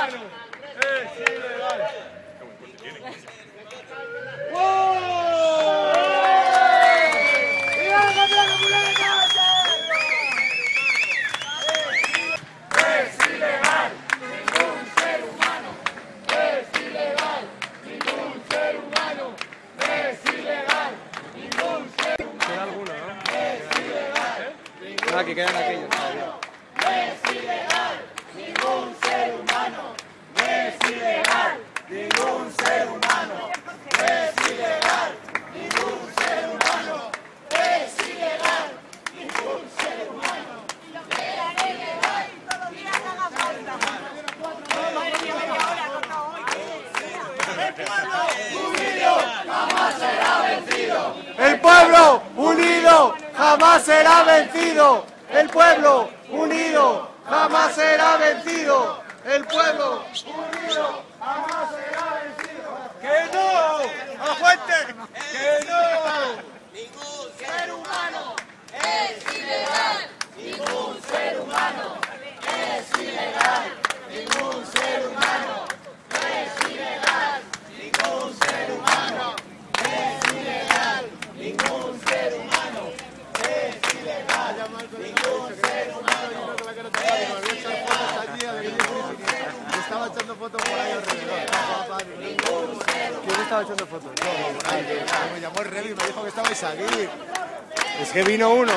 humano es ilegal. Ah, que quedan aquellos. Es ilegal, ningún ser humano. Es ilegal, ningún ser humano. Es ilegal, ningún ser humano. Es ilegal, ningún ser humano. Es ilegal, El pueblo unido jamás será vencido. El pueblo unido jamás será vencido. El pueblo unido jamás será vencido. ¡Que no! ¡Aguante! ¡Que no! ningún ser humano. Es ilegal, ningún ser humano. Es ilegal, ningún ser humano. Es ilegal, ningún ser humano. Es ilegal, ningún ser humano. Es ilegal, ningún ser humano. Estaba echando fotos por ahí alrededor. ¿Quién estaba echando fotos? No, por ahí. Me llamó el Revi y me dijo que estabais aquí. Es que vino uno